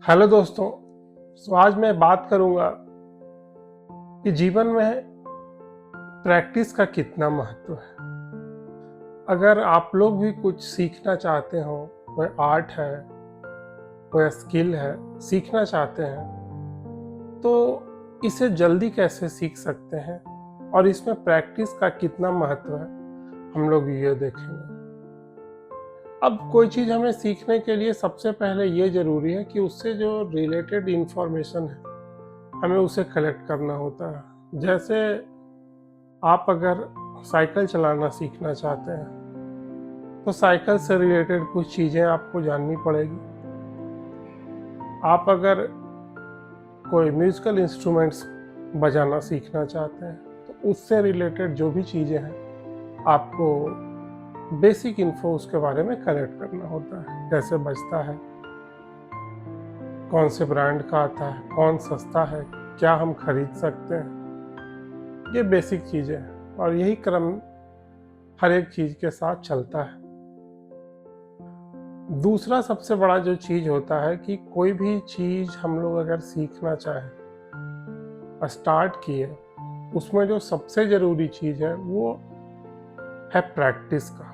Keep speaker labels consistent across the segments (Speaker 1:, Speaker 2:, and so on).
Speaker 1: Hello दोस्तों। आज मैं बात करूंगा कि जीवन में प्रैक्टिस का कितना महत्व है। अगर आप लोग भी कुछ सीखना चाहते हो, कोई आर्ट है, कोई स्किल है, सीखना चाहते हैं, तो इसे जल्दी कैसे सीख सकते हैं और इसमें प्रैक्टिस का कितना महत्व है, हम लोग ये देखेंगे। अब कोई चीज़ हमें सीखने के लिए सबसे पहले ये ज़रूरी है कि उससे जो रिलेटेड इंफॉर्मेशन है हमें उसे कलेक्ट करना होता है। जैसे आप अगर साइकिल चलाना सीखना चाहते हैं तो साइकिल से रिलेटेड कुछ चीज़ें आपको जाननी पड़ेगी। आप अगर कोई म्यूजिकल इंस्ट्रूमेंट्स बजाना सीखना चाहते हैं तो उससे रिलेटेड जो भी चीज़ें हैं आपको बेसिक इन्फो उसके बारे में कलेक्ट करना होता है। कैसे बजता है, कौन से ब्रांड का आता है, कौन सस्ता है, क्या हम खरीद सकते हैं, ये बेसिक चीज़ें हैं और यही क्रम हर एक चीज़ के साथ चलता है। दूसरा सबसे बड़ा जो चीज़ होता है कि कोई भी चीज़ हम लोग अगर सीखना चाहें, स्टार्ट किए, उसमें जो सबसे ज़रूरी चीज़ है वो है प्रैक्टिस का।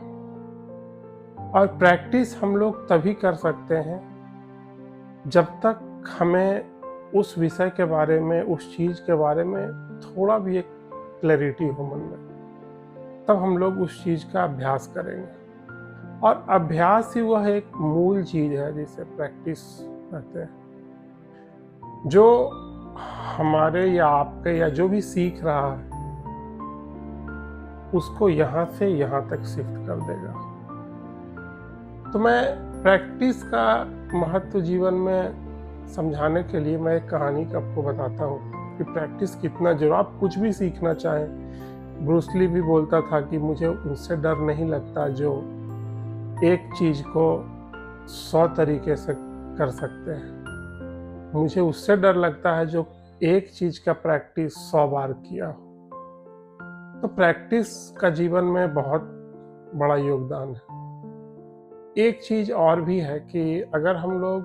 Speaker 1: और प्रैक्टिस हम लोग तभी कर सकते हैं जब तक हमें उस विषय के बारे में, उस चीज़ के बारे में थोड़ा भी एक क्लैरिटी हो मन में, तब हम लोग उस चीज़ का अभ्यास करेंगे। और अभ्यास ही वह एक मूल चीज़ है जिसे प्रैक्टिस कहते हैं, जो हमारे या आपके या जो भी सीख रहा है उसको यहाँ से यहाँ तक शिफ्ट कर देगा। तो मैं प्रैक्टिस का महत्व जीवन में समझाने के लिए मैं एक कहानी आपको बताता हूँ कि प्रैक्टिस कितना जरूर। आप कुछ भी सीखना चाहें, ब्रूस ली भी बोलता था कि मुझे उनसे डर नहीं लगता जो एक चीज़ को 100 तरीके से कर सकते हैं, मुझे उससे डर लगता है जो एक चीज़ का प्रैक्टिस 100 बार किया हो। तो प्रैक्टिस का जीवन में बहुत बड़ा योगदान है। एक चीज़ और भी है कि अगर हम लोग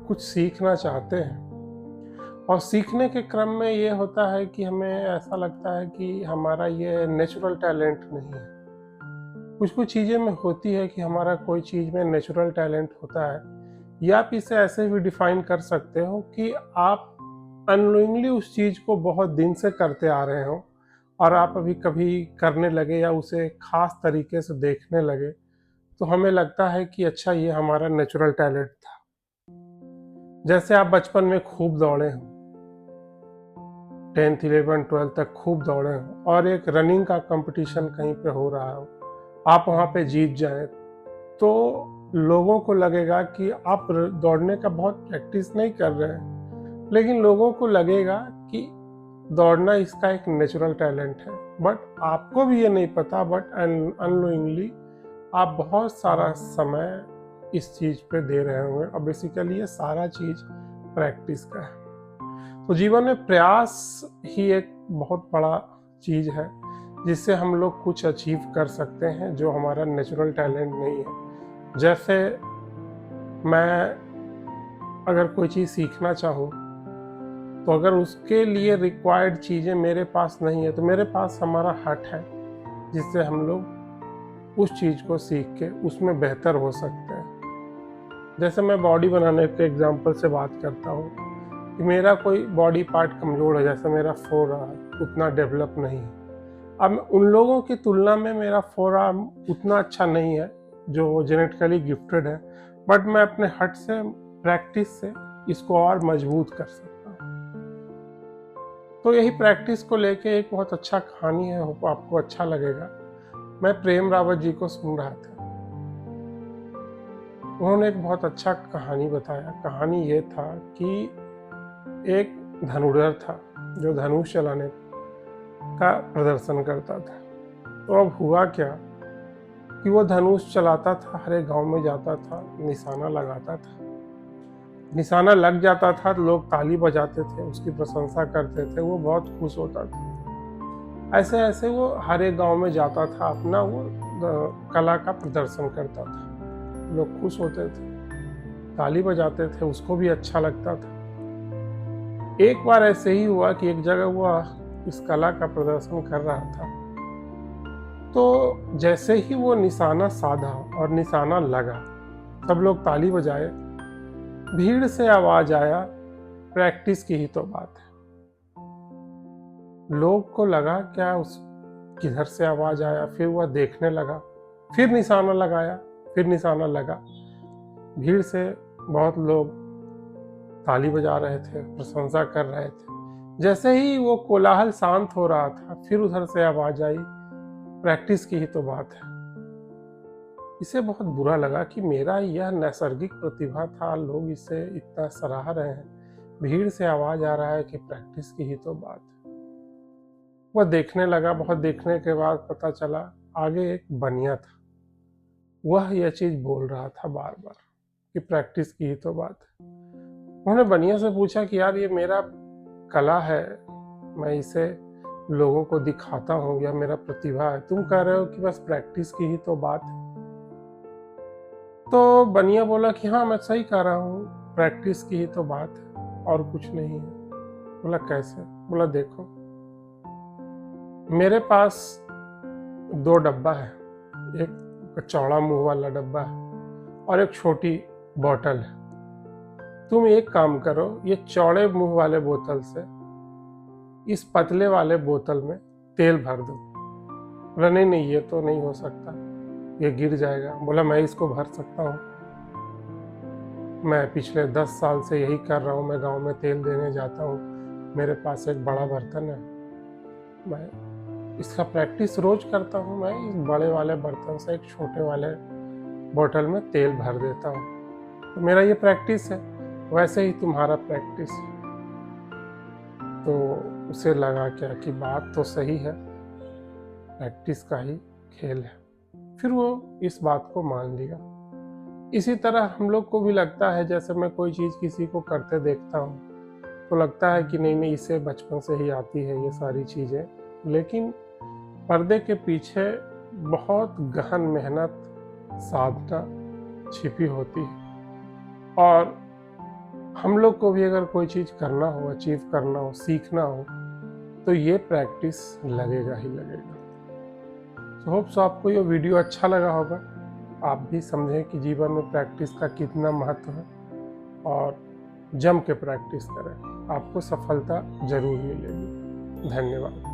Speaker 1: कुछ सीखना चाहते हैं और सीखने के क्रम में ये होता है कि हमें ऐसा लगता है कि हमारा ये नेचुरल टैलेंट नहीं है। कुछ कुछ चीज़ें में होती है कि हमारा कोई चीज़ में नेचुरल टैलेंट होता है, या आप इसे ऐसे भी डिफाइन कर सकते हो कि आप अननोइंगली उस चीज़ को बहुत दिन से करते आ रहे हो और आप अभी कभी करने लगे या उसे खास तरीके से देखने लगे तो हमें लगता है कि अच्छा ये हमारा नेचुरल टैलेंट था। जैसे आप बचपन में खूब दौड़े हो, 10th 11th 12th तक खूब दौड़े हो और एक रनिंग का कंपटीशन कहीं पे हो रहा हो, आप वहाँ पे जीत जाए तो लोगों को लगेगा कि आप दौड़ने का बहुत प्रैक्टिस नहीं कर रहे हैं, लेकिन लोगों को लगेगा कि दौड़ना इसका एक नेचुरल टैलेंट है। बट आपको भी ये नहीं पता, बट अननोइंगली आप बहुत सारा समय इस चीज़ पे दे रहे होंगे और बेसिकली ये सारा चीज़ प्रैक्टिस का है। तो जीवन में प्रयास ही एक बहुत बड़ा चीज़ है जिससे हम लोग कुछ अचीव कर सकते हैं जो हमारा नेचुरल टैलेंट नहीं है। जैसे मैं अगर कोई चीज़ सीखना चाहूँ तो अगर उसके लिए रिक्वायर्ड चीज़ें मेरे पास नहीं है तो मेरे पास हमारा हट है जिससे हम लोग उस चीज़ को सीख के उसमें बेहतर हो सकते हैं। जैसे मैं बॉडी बनाने के एग्जांपल से बात करता हूँ कि मेरा कोई बॉडी पार्ट कमज़ोर है, जैसे मेरा फोरआर्म उतना डेवलप नहीं है। अब उन लोगों की तुलना में मेरा फोरआर्म उतना अच्छा नहीं है जो जेनेटिकली गिफ्टेड है, बट मैं अपने हट से, प्रैक्टिस से इसको और मजबूत कर सकता हूँ। तो यही प्रैक्टिस को लेके एक बहुत अच्छा कहानी है, आपको अच्छा लगेगा। मैं प्रेम रावत जी को सुन रहा था, उन्होंने एक बहुत अच्छा कहानी बताया। कहानी ये था कि एक धनुर्धर था जो धनुष चलाने का प्रदर्शन करता था। तो अब हुआ क्या कि वो धनुष चलाता था, हर एक गांव में जाता था, निशाना लगाता था, निशाना लग जाता था तो लोग ताली बजाते थे, उसकी प्रशंसा करते थे, वो बहुत खुश होता था। ऐसे ऐसे वो हर एक गांव में जाता था, अपना वो कला का प्रदर्शन करता था, लोग खुश होते थे। ताली बजाते थे उसको भी अच्छा लगता था। एक बार ऐसे ही हुआ कि एक जगह वह इस कला का प्रदर्शन कर रहा था, तो जैसे ही वो निशाना साधा और निशाना लगा, सब लोग ताली बजाए, भीड़ से आवाज आया, प्रैक्टिस की ही तो बात है। लोग को लगा क्या उस किधर से आवाज आया, फिर वह देखने लगा, फिर निशाना लगाया, फिर निशाना लगा। भीड़ से बहुत लोग ताली बजा रहे थे, प्रशंसा कर रहे थे। जैसे ही वो कोलाहल शांत हो रहा था, फिर उधर से आवाज आई, प्रैक्टिस की ही तो बात है। इसे बहुत बुरा लगा कि मेरा यह नैसर्गिक प्रतिभा था, लोग इसे इतना सराह रहे हैं, भीड़ से आवाज आ रहा है कि प्रैक्टिस की ही तो बात है। वह देखने लगा, बहुत देखने के बाद पता चला आगे एक बनिया था, वह यह चीज बोल रहा था बार बार कि प्रैक्टिस की ही तो बात है। उन्होंने बनिया से पूछा कि यार ये मेरा कला है, मैं इसे लोगों को दिखाता हूँ, यह मेरा प्रतिभा है, तुम कह रहे हो कि बस प्रैक्टिस की ही तो बात है। तो बनिया बोला कि हाँ मैं सही कह रहा हूँ, प्रैक्टिस की ही तो बात है और कुछ नहीं है। बोला कैसे? बोला देखो, मेरे पास 2 डब्बा है, एक चौड़ा मुंह वाला डब्बा है और एक छोटी बोतल है। तुम एक काम करो, ये चौड़े मुंह वाले बोतल से इस पतले वाले बोतल में तेल भर दो। बोला नहीं नहीं ये तो नहीं हो सकता, ये गिर जाएगा। बोला मैं इसको भर सकता हूँ, मैं पिछले 10 साल से यही कर रहा हूँ, मैं गांव में तेल देने जाता हूँ, मेरे पास एक बड़ा बर्तन है, मैं इसका प्रैक्टिस रोज करता हूँ, मैं इस बड़े वाले बर्तन से एक छोटे वाले बोतल में तेल भर देता हूँ, तो मेरा ये प्रैक्टिस है, वैसे ही तुम्हारा प्रैक्टिस है। तो उसे लगा क्या कि बात तो सही है, प्रैक्टिस का ही खेल है, फिर वो इस बात को मान लिया। इसी तरह हम लोग को भी लगता है, जैसे मैं कोई चीज़ किसी को करते देखता हूँ तो लगता है कि नहीं नहीं इसे बचपन से ही आती है ये सारी चीज़ें, लेकिन पर्दे के पीछे बहुत गहन मेहनत, साधना छिपी होती है। और हम लोग को भी अगर कोई चीज़ करना हो, अचीव करना हो, सीखना हो, तो ये प्रैक्टिस लगेगा ही लगेगा। तो होप सो आपको ये वीडियो अच्छा लगा होगा, आप भी समझें कि जीवन में प्रैक्टिस का कितना महत्व है और जम के प्रैक्टिस करें, आपको सफलता जरूर मिलेगी। धन्यवाद।